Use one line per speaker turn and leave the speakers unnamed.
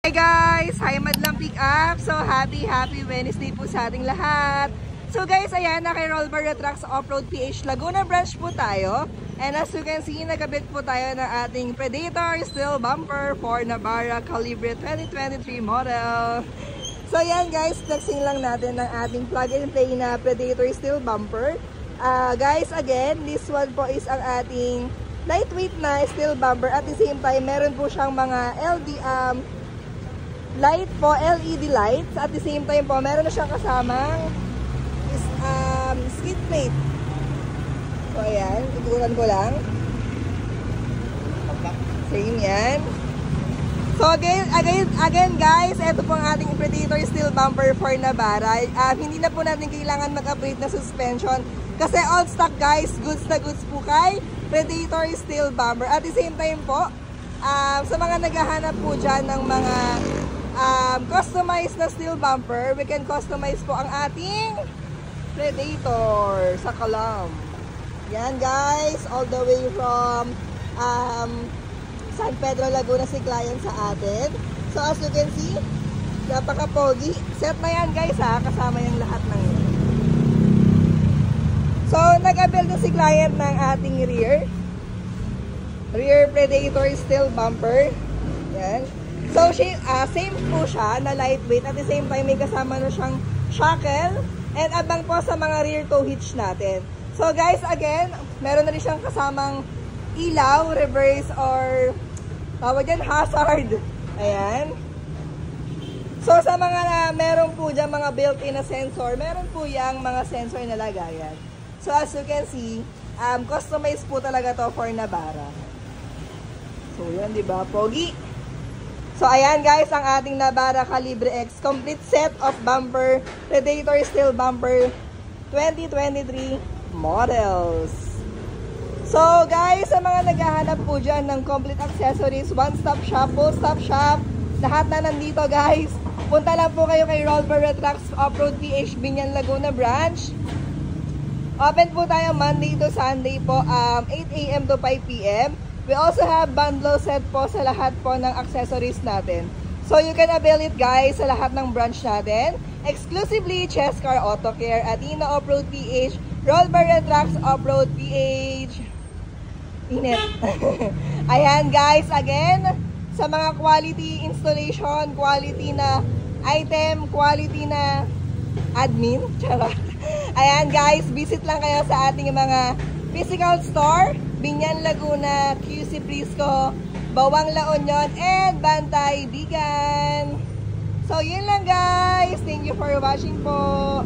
Hi guys! Hi Madlang Pick Up! So happy Wednesday po sa ating lahat! So guys, ayan, na kay Rollbar Trucks Off-Road PH Laguna Branch po tayo. And as you can see, nagabit po tayo ng ating Predator Steel Bumper for Navara Calibre 2023 model. So ayan guys, flexing lang natin ng ating plug and play na Predator Steel Bumper. Guys, again, this one po is ang ating lightweight na steel bumper. At the same time, meron po siyang mga light po, LED lights. At the same time po, meron na siyang kasamang skid plate. So ayan, itutunan ko lang. Same yan. So again guys, ito po ang ating Predator Steel Bumper for Navara. Hindi na po natin kailangan mag-upgrade na suspension kasi all stock guys, goods na goods po kay Predator Steel Bumper. At the same time po, sa mga naghahanap po dyan ng mga customized na steel bumper, we can customize po ang ating Predator sa Kalam. Yan guys, all the way from San Pedro, Laguna si client sa atin. So as you can see, napaka-pogi. Set na yan guys ha, kasama yung lahat ng yan. So nag-build na si client ng ating rear Predator Steel Bumper. Yan. So same po siya na lightweight. At the same time, may kasama na siyang shackle. And abang po sa mga rear tow hitch natin. So guys, again, meron na rin siyang kasamang ilaw, reverse, or tawag yan, hazard. Ayan. So sa mga meron po dyan mga built-in na sensor, meron po yung mga sensor na lagayan. So as you can see, customized po talaga to for Navara. So yan, diba? Pogi. So ayan guys, ang ating Navara Calibre X complete set of bumper, Predator Steel Bumper 2023 models. So guys, sa mga naghahanap po dyan ng complete accessories, one-stop shop, full-stop shop, lahat na nandito guys. Punta lang po kayo kay Rollbar Trucks Off-Road PH Binyan Laguna Branch. Open po tayo Monday to Sunday po, 8 AM to 5 PM. We also have bundle set po sa lahat po ng accessories natin. So you can avail it guys sa lahat ng branch natin. Exclusively Chescar Auto Care, Athena Off-Road PH, Rollbar Trucks Off-Road PH. Init. Ayan guys, again, sa mga quality installation, quality na item, quality na admin. Charot. Ayan guys, visit lang kayo sa ating mga physical store, Binyan Laguna, QC Prisco, Bawang La Union, and Bantay Bigan. So yun lang guys, thank you for watching po.